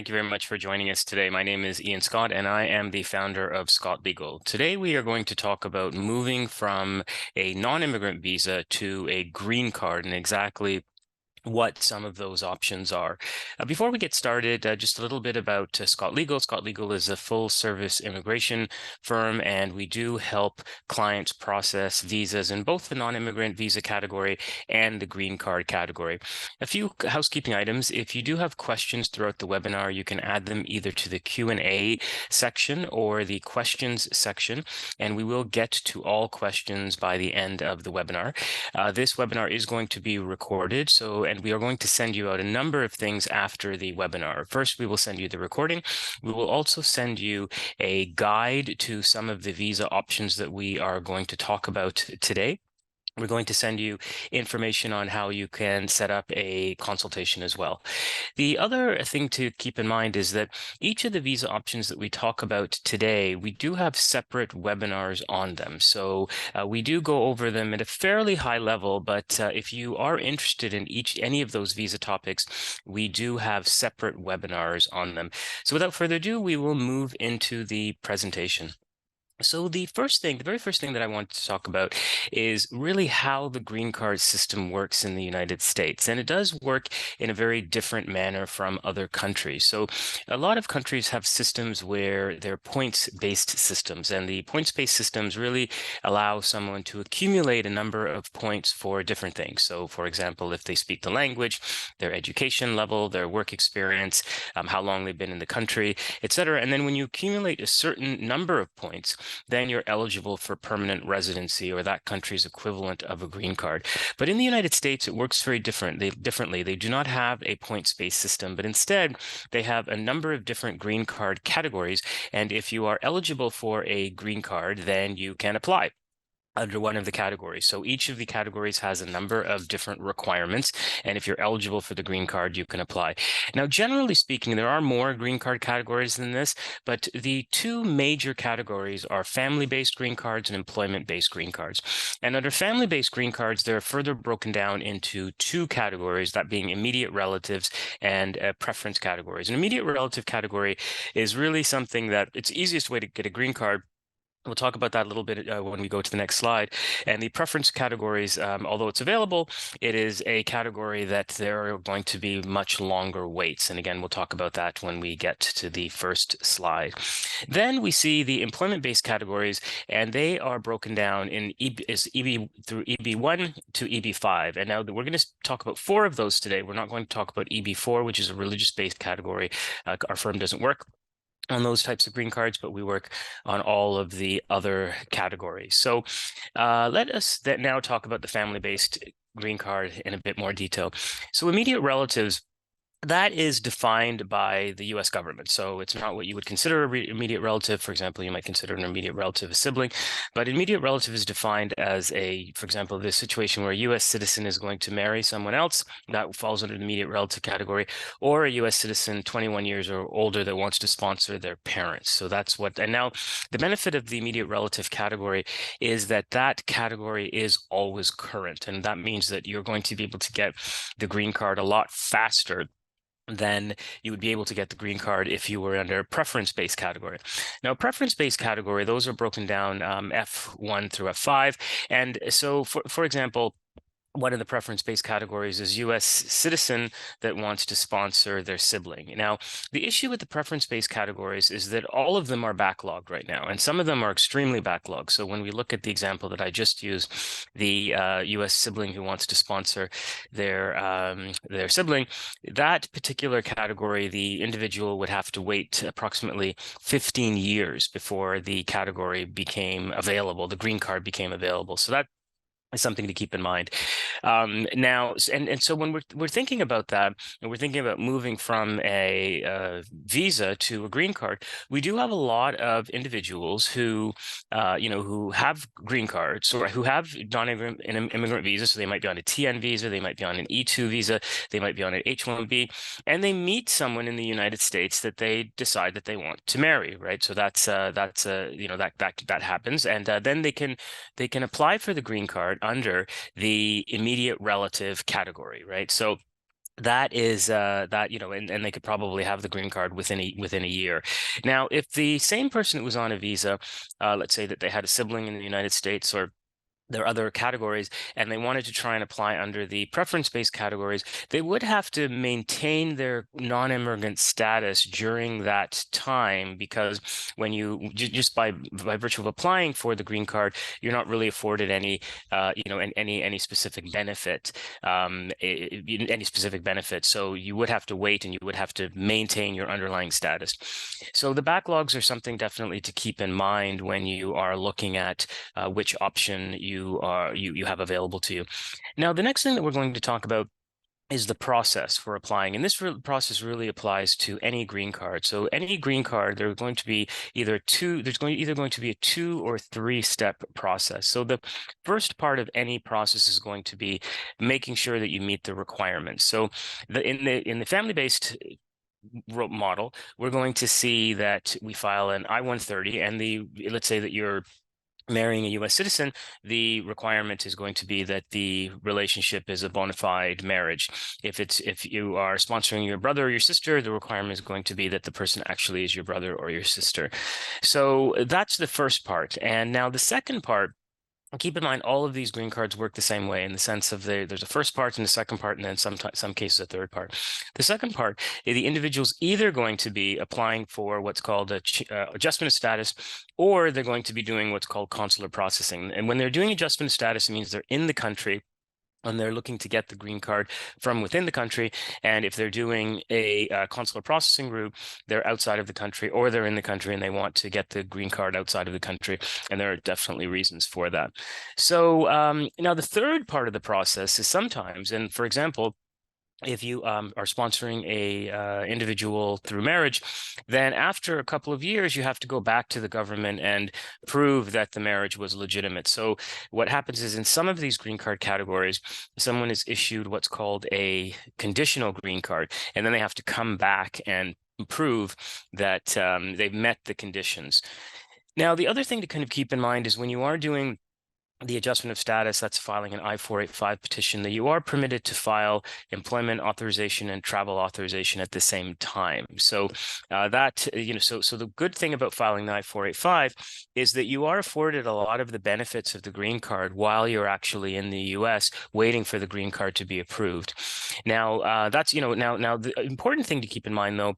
Thank you very much for joining us today. My name is Ian Scott, and I am the founder of Scott Legal. Today, we are going to talk about moving from a non-immigrant visa to a green card and exactly what some of those options are. Before we get started, just a little bit about Scott Legal. Scott Legal is a full-service immigration firm, and we do help clients process visas in both the non-immigrant visa category and the green card category. A few housekeeping items. If you do have questions throughout the webinar, you can add them either to the Q&A section or the questions section, and we will get to all questions by the end of the webinar. This webinar is going to be recorded, and we are going to send you out a number of things after the webinar. First, we will send you the recording. We will also send you a guide to some of the visa options that we are going to talk about today. We're going to send you information on how you can set up a consultation as well. The other thing to keep in mind is that each of the visa options that we talk about today, we do have separate webinars on them. So we do go over them at a fairly high level, but if you are interested in any of those visa topics, we do have separate webinars on them. So without further ado, we will move into the presentation. So the very first thing that I want to talk about is really how the green card system works in the United States. And it does work in a very different manner from other countries. So a lot of countries have systems where they're points-based systems, and the points-based systems really allow someone to accumulate a number of points for different things. So for example, if they speak the language, their education level, their work experience, how long they've been in the country, etc. And then when you accumulate a certain number of points, then you're eligible for permanent residency, or that country's equivalent of a green card. But in the United States, it works very differently. They do not have a points-based system, but instead they have a number of different green card categories. And if you are eligible for a green card, then you can apply under one of the categories. So each of the categories has a number of different requirements, and if you're eligible for the green card, you can apply. Now, generally speaking, there are more green card categories than this, but the two major categories are family-based green cards and employment-based green cards. And under family-based green cards, they're further broken down into two categories, that being immediate relatives and preference categories. An immediate relative category is really something that it's the easiest way to get a green card. We'll talk about that a little bit when we go to the next slide. And the preference categories, although it's available, it is a category that there are going to be much longer waits. And again, we'll talk about that when we get to the first slide. Then we see the employment-based categories, and they are broken down in EB through EB1 to EB5. And now we're going to talk about 4 of those today. We're not going to talk about EB4, which is a religious-based category. Our firm doesn't work on those types of green cards, but we work on all of the other categories. So let us now talk about the family-based green card in a bit more detail. So immediate relatives, that is defined by the U.S. government. So it's not what you would consider an immediate relative. For example, you might consider an immediate relative a sibling, but immediate relative is defined as for example, this situation where a U.S. citizen is going to marry someone else, that falls under the immediate relative category, or a U.S. citizen 21 years or older that wants to sponsor their parents. So that's and now the benefit of the immediate relative category is that that category is always current. And that means that you're going to be able to get the green card a lot faster than you would be able to get the green card if you were under a preference-based category. Now, preference-based category, those are broken down F1 through F5. And so, for example, one of the preference-based categories is U.S. citizen that wants to sponsor their sibling. Now, the issue with the preference-based categories is that all of them are backlogged right now, and some of them are extremely backlogged. So when we look at the example that I just used, the U.S. sibling who wants to sponsor their sibling, that particular category, the individual would have to wait approximately 15 years before the category became available, the green card became available. So that is something to keep in mind. Now, and so when we're thinking about that, and we're thinking about moving from a visa to a green card, we do have a lot of individuals who, who have green cards or who have non-immigrant visas. So they might be on a TN visa, they might be on an E2 visa, they might be on an H1B, and they meet someone in the United States that they decide that they want to marry, right? So that happens, and then they can apply for the green card under the immediate relative category, right? So that is that, and they could probably have the green card within a year. Now, if the same person that was on a visa, let's say that they had a sibling in the United States, or there are other categories, and they wanted to try and apply under the preference-based categories, they would have to maintain their non-immigrant status during that time, because when you just by virtue of applying for the green card, you're not really afforded any any specific benefit, any specific benefit. So you would have to wait, and you would have to maintain your underlying status. So the backlogs are something definitely to keep in mind when you are looking at which option you have available to you. Now, the next thing that we're going to talk about is the process for applying. And this process really applies to any green card. So any green card, there's going to be either going to be a 2 or 3 step process. So the first part of any process is going to be making sure that you meet the requirements. So in the family-based model, we're going to see that we file an I-130, and let's say that you're marrying a U.S. citizen, the requirement is going to be that the relationship is a bona fide marriage. If you are sponsoring your brother or your sister, the requirement is going to be that the person actually is your brother or your sister. So that's the first part. And now the second part, keep in mind, all of these green cards work the same way, in the sense of there's a first part and a second part, and then some cases a third part. The second part, the individual's either going to be applying for what's called a adjustment of status, or they're going to be doing what's called consular processing. And when they're doing adjustment of status, it means they're in the country and they're looking to get the green card from within the country. And if they're doing a consular processing route, they're outside of the country, or they're in the country and they want to get the green card outside of the country. And there are definitely reasons for that. So now the third part of the process is sometimes, and for example, if you are sponsoring a individual through marriage, then after a couple of years, you have to go back to the government and prove that the marriage was legitimate. So what happens is, in some of these green card categories, someone is issued what's called a conditional green card, and then they have to come back and prove that they've met the conditions. Now, the other thing to kind of keep in mind is when you are doing the adjustment of status, that's filing an I-485 petition, that you are permitted to file employment authorization and travel authorization at the same time. So so the good thing about filing the I-485 is that you are afforded a lot of the benefits of the green card while you're actually in the U.S. waiting for the green card to be approved. Now, that's, now the important thing to keep in mind, though,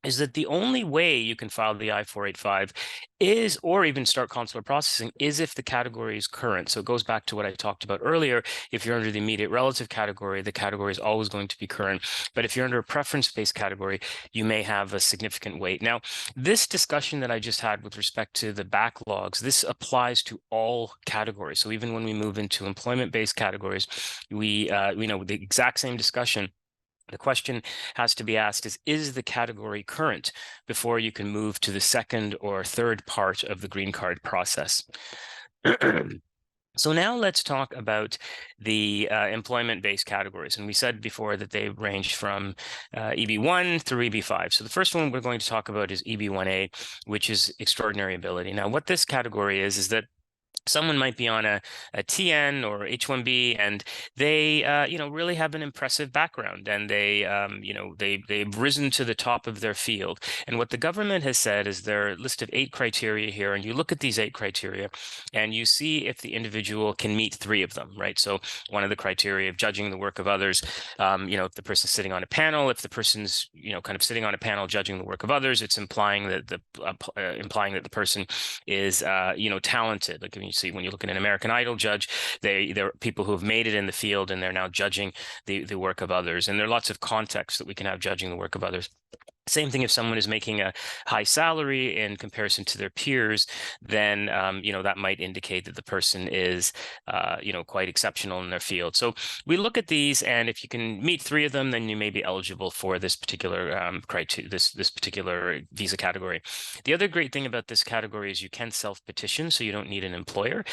is that the only way you can file the I-485 is, or even start consular processing, is if the category is current. So it goes back to what I talked about earlier. If you're under the immediate relative category, the category is always going to be current. But if you're under a preference-based category, you may have a significant wait. Now, this discussion that I just had with respect to the backlogs, this applies to all categories. So even when we move into employment-based categories, we know the exact same discussion. The question has to be asked is the category current before you can move to the second or third part of the green card process? So now let's talk about the employment-based categories. And we said before that they range from EB1 through EB5. So the first one we're going to talk about is EB1A, which is extraordinary ability. Now, what this category is that someone might be on a TN or H-1B, and they, really have an impressive background, and they've risen to the top of their field. And what the government has said is there are a list of 8 criteria here, and you look at these 8 criteria, and you see if the individual can meet 3 of them, right? So one of the criteria of judging the work of others, if the person's sitting on a panel, if the person's, kind of sitting on a panel judging the work of others, it's implying that the person is, talented. Like when you look at an American Idol judge, they're people who have made it in the field, and they're now judging the work of others. And there are lots of contexts that we can have judging the work of others. Same thing if someone is making a high salary in comparison to their peers, then, that might indicate that the person is, quite exceptional in their field. So we look at these, and if you can meet 3 of them, then you may be eligible for this particular criteria, this particular visa category. The other great thing about this category is you can self-petition, so you don't need an employer.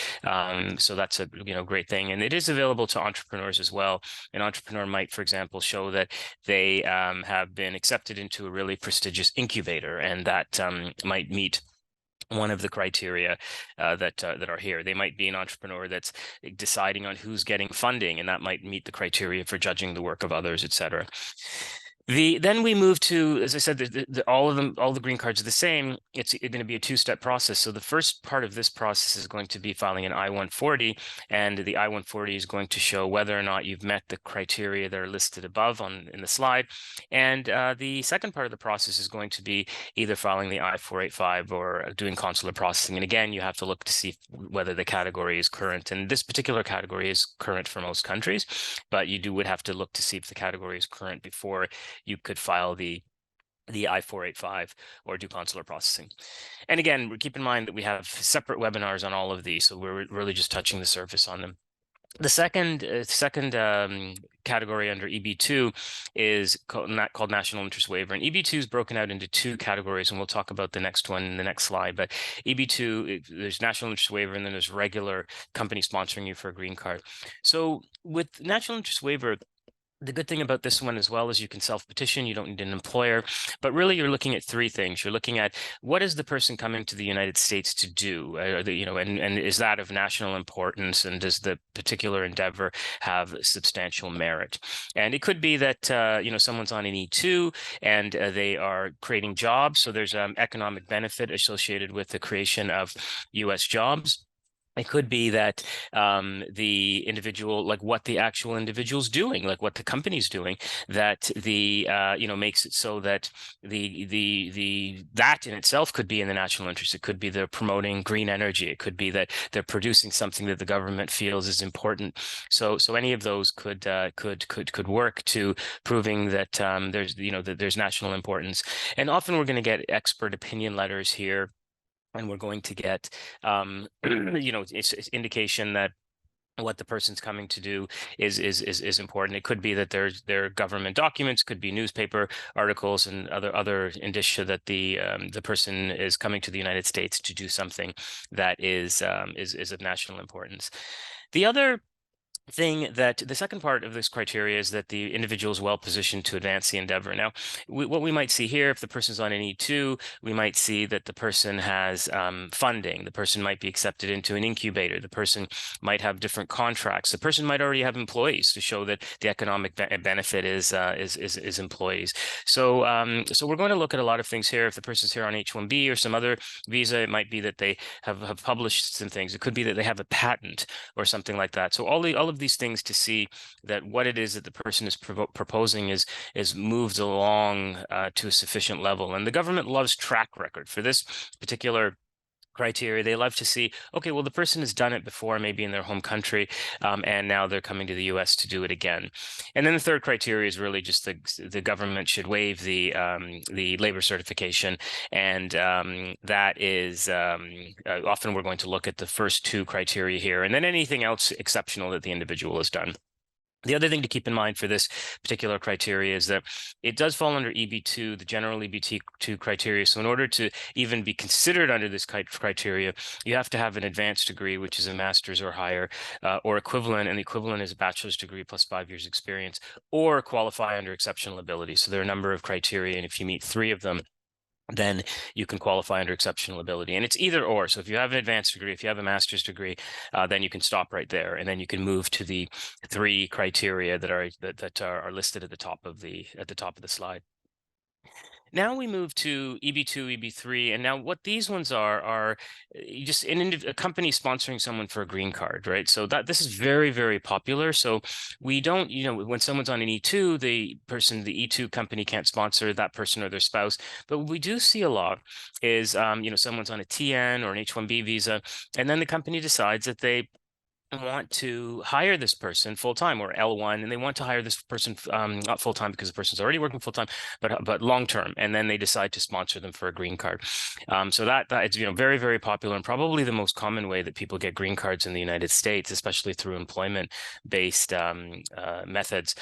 So that's a great thing, and it is available to entrepreneurs as well. An entrepreneur might, for example, show that they have been accepted into a really prestigious incubator, and that might meet one of the criteria that are here. They might be an entrepreneur that's deciding on who's getting funding, and that might meet the criteria for judging the work of others, etc. Then we move to, as I said, all of them, all the green cards are the same. It's going to be a two-step process. So the first part of this process is going to be filing an I-140, and the I-140 is going to show whether or not you've met the criteria that are listed above in the slide. And the second part of the process is going to be either filing the I-485 or doing consular processing. And again, you have to look to see whether the category is current. And this particular category is current for most countries, but you would have to look to see if the category is current before you could file the I-485 or do consular processing. And again, keep in mind that we have separate webinars on all of these, so we're really just touching the surface on them. The second category under EB2 is called National Interest Waiver. And EB2 is broken out into two categories, and we'll talk about the next one in the next slide. But EB2, there's National Interest Waiver, and then there's regular company sponsoring you for a green card. So with National Interest Waiver, the good thing about this one as well is you can self-petition, you don't need an employer, but really you're looking at three things. You're looking at what is the person coming to the United States to do, and is that of national importance, and does the particular endeavor have substantial merit? And it could be that, someone's on an E2 and they are creating jobs. So there's economic benefit associated with the creation of US jobs. It could be that the individual, like what the actual individual's doing, like what the company's doing, that makes it so that that in itself could be in the national interest. It could be they're promoting green energy. It could be that they're producing something that the government feels is important. So any of those could work to proving that there's national importance. And often we're going to get expert opinion letters here, and we're going to get, it's indication that what the person's coming to do is important. It could be that their government documents, could be newspaper articles and other indicia that the person is coming to the United States to do something that is of national importance. The other thing that the second part of this criteria is that the individual is well positioned to advance the endeavor. Now, what we might see here, if the person's on an E2, we might see that the person has funding. The person might be accepted into an incubator. The person might have different contracts. The person might already have employees to show that the economic benefit is employees. So we're going to look at a lot of things here. If the person's here on H-1B or some other visa, it might be that they have published some things. It could be that they have a patent or something like that. So all of these things to see that what it is that the person is proposing is moved along to a sufficient level. And the government loves track record for this particular criteria. They love to see, okay, well, the person has done it before, maybe in their home country, and now they're coming to the US to do it again. And then the third criteria is really just the government should waive the labor certification, and that is often we're going to look at the first two criteria here, and then anything else exceptional that the individual has done. The other thing to keep in mind for this particular criteria is that it does fall under EB2, the general EB2 criteria. So in order to even be considered under this criteria, you have to have an advanced degree, which is a master's or higher, or equivalent, and the equivalent is a bachelor's degree plus 5 years experience, or qualify under exceptional ability. So there are a number of criteria, and if you meet three of them, then you can qualify under exceptional ability. And it's either or. So if you have an advanced degree, if you have a master's degree, then you can stop right there, and then you can move to the three criteria that are listed at the top of the slide. Now we move to EB2, EB3, and now what these ones are just a company sponsoring someone for a green card, right? So this is very, very popular. So we don't, when someone's on an E2, the E2 company can't sponsor that person or their spouse. But what we do see a lot is, someone's on a TN or an H-1B visa, and then the company decides that they want to hire this person full-time, or L1, and they want to hire this person not full-time because the person's already working full-time, but long-term, and then they decide to sponsor them for a green card. So that it's very, very popular, and probably the most common way that people get green cards in the United States, especially through employment-based methods.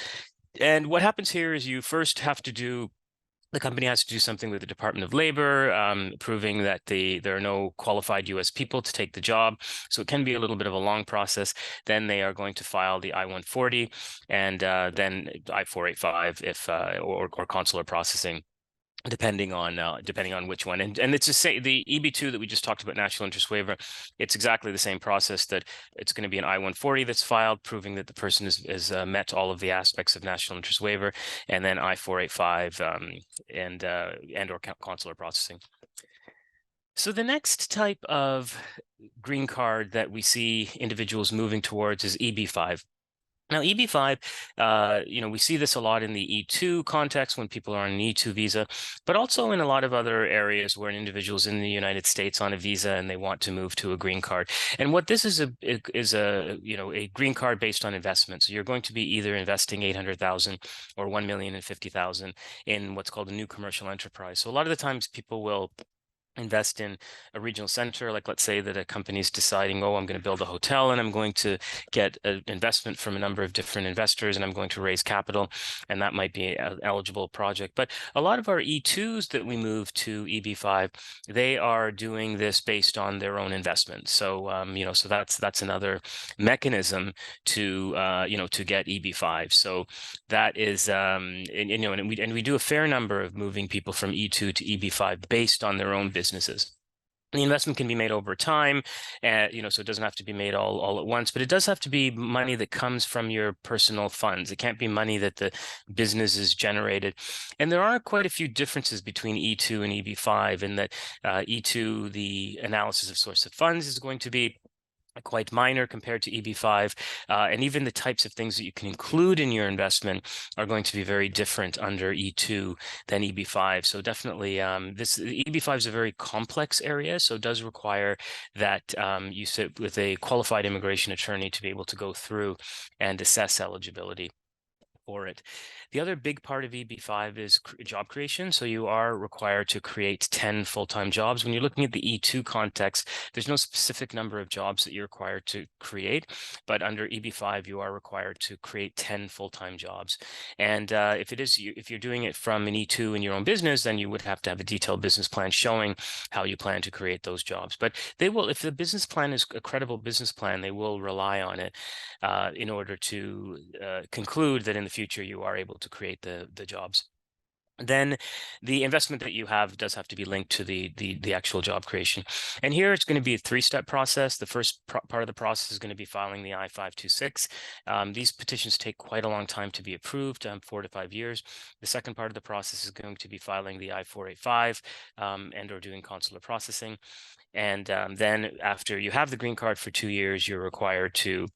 And what happens here is you first have to do the company has to do something with the Department of Labor, proving that there are no qualified U.S. people to take the job. So it can be a little bit of a long process. Then they are going to file the I-140 and then I-485 or consular processing. depending on which one. And it's to say the EB2 that we just talked about, national interest waiver, it's exactly the same process, that it's going to be an I-140 that's filed, proving that the person has met all of the aspects of national interest waiver, and then I-485 and or consular processing. So the next type of green card that we see individuals moving towards is EB5. Now, EB5, we see this a lot in the E2 context when people are on an E2 visa, but also in a lot of other areas where an individual's in the United States on a visa and they want to move to a green card. And what this is a green card based on investment. So you're going to be either investing 800,000 or 1,050,000 in what's called a new commercial enterprise. So a lot of the times people will invest in a regional center, like let's say that a company is deciding, oh, I'm going to build a hotel and I'm going to get an investment from a number of different investors and I'm going to raise capital, and that might be an eligible project. But a lot of our E2s that we move to EB5, they are doing this based on their own investment. So so that's another mechanism to to get EB5. So that is and we do a fair number of moving people from E2 to EB5 based on their own businesses. The investment can be made over time, so it doesn't have to be made all at once, but it does have to be money that comes from your personal funds. It can't be money that the business is generated. And there are quite a few differences between E2 and EB5 in that E2, the analysis of source of funds is going to be quite minor compared to EB5, and even the types of things that you can include in your investment are going to be very different under E2 than EB5. So definitely, EB5 is a very complex area, so it does require that you sit with a qualified immigration attorney to be able to go through and assess eligibility for it. The other big part of EB5 is job creation. So you are required to create 10 full-time jobs. When you're looking at the E2 context, there's no specific number of jobs that you're required to create, but under EB5, you are required to create 10 full-time jobs. And if you're doing it from an E2 in your own business, then you would have to have a detailed business plan showing how you plan to create those jobs. But they will, if the business plan is a credible business plan, they will rely on it in order to conclude that in the future you are able to create the jobs. Then the investment that you have does have to be linked to the actual job creation. And here it's going to be a three-step process. The first part of the process is going to be filing the I-526. These petitions take quite a long time to be approved, 4 to 5 years. The second part of the process is going to be filing the I-485 and or doing consular processing. And then after you have the green card for 2 years, you're required to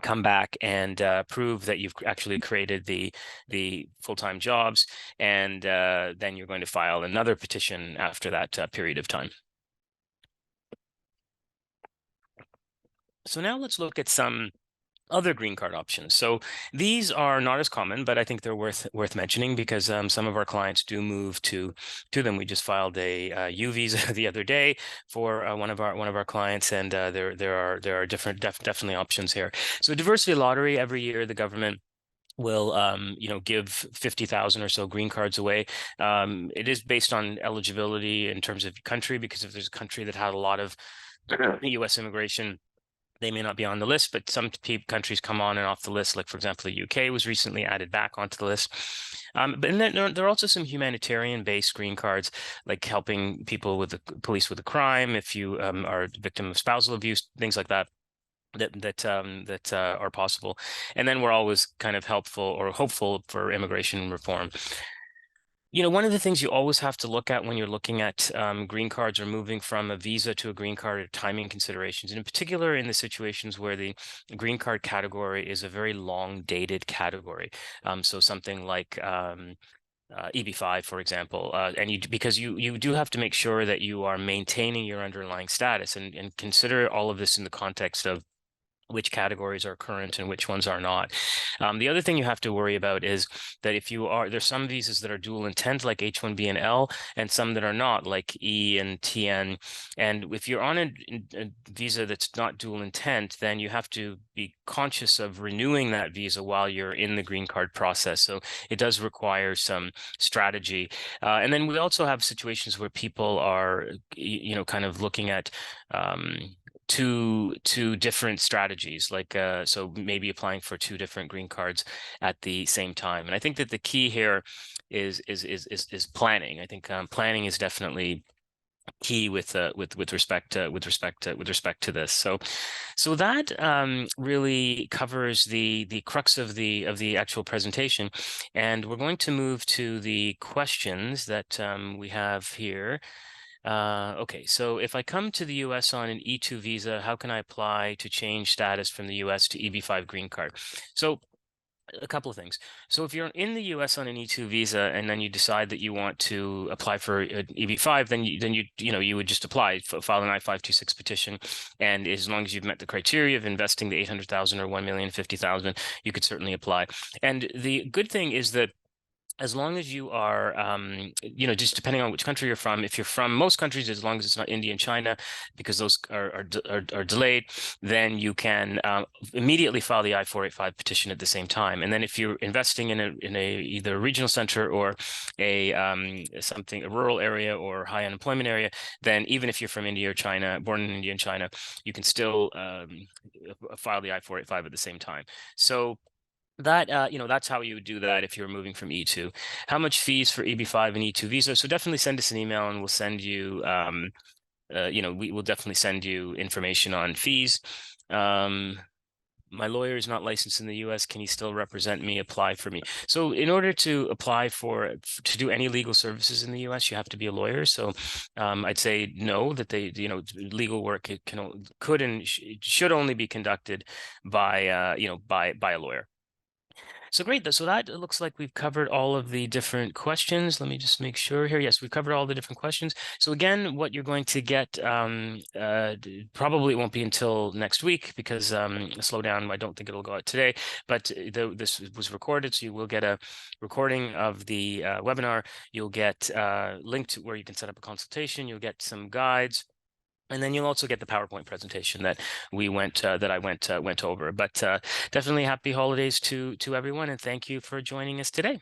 come back and prove that you've actually created the full-time jobs, and then you're going to file another petition after that period of time. So now let's look at some other green card options. So these are not as common, but I think they're worth mentioning because some of our clients do move to them. We just filed a U visa the other day for one of our clients, and there are definitely options here. So diversity lottery, every year the government will give 50,000 or so green cards away. It is based on eligibility in terms of country, because if there's a country that had a lot of U.S. immigration, they may not be on the list, but some countries come on and off the list. Like, for example, the UK was recently added back onto the list. But then there are also some humanitarian-based green cards, like helping people with the police with a crime, if you are a victim of spousal abuse, things like that. That are possible. And then we're always kind of helpful or hopeful for immigration reform. One of the things you always have to look at when you're looking at green cards or moving from a visa to a green card are timing considerations, and in particular in the situations where the green card category is a very long dated category. So something like EB5, for example, and because you do have to make sure that you are maintaining your underlying status, and consider all of this in the context of which categories are current and which ones are not. The other thing you have to worry about is that there's some visas that are dual intent, like H-1B and L, and some that are not, like E and TN. And if you're on a visa that's not dual intent, then you have to be conscious of renewing that visa while you're in the green card process. So it does require some strategy. And then we also have situations where people are, kind of looking at two different strategies, like so maybe applying for two different green cards at the same time. And I think that the key here is planning. I think planning is definitely key with respect to this. So that really covers the crux of the actual presentation, and we're going to move to the questions that we have here. Okay, so if I come to the US on an E2 visa, how can I apply to change status from the US to EB5 green card? So a couple of things. So if you're in the US on an E2 visa and then you decide that you want to apply for an EB5, then you would just apply, file an I-526 petition, and as long as you've met the criteria of investing the 800,000 or 1,050,000, you could certainly apply. And the good thing is that as long as you are, just depending on which country you're from, if you're from most countries, as long as it's not India and China, because those are delayed, then you can immediately file the I-485 petition at the same time. And then if you're investing in a either a regional center or a rural area or high unemployment area, then even if you're from India or China, born in India and China, you can still file the I-485 at the same time. So that that's how you would do that if you're moving from E2. How much fees for EB5 and E2 visa? So definitely send us an email and we'll send you we will definitely send you information on fees. My lawyer is not licensed in the US. Can he still represent me, apply for me? So in order to apply to do any legal services in the US, you have to be a lawyer. So I'd say no, that legal work could and should only be conducted by by a lawyer. So great. So that looks like we've covered all of the different questions. Let me just make sure here. Yes, we've covered all the different questions. So again, what you're going to get, probably it won't be until next week because slow down. I don't think it'll go out today, but this was recorded. So you will get a recording of the webinar. You'll get linked where you can set up a consultation. You'll get some guides. And then you'll also get the PowerPoint presentation that I went over. But definitely happy holidays to everyone, and thank you for joining us today.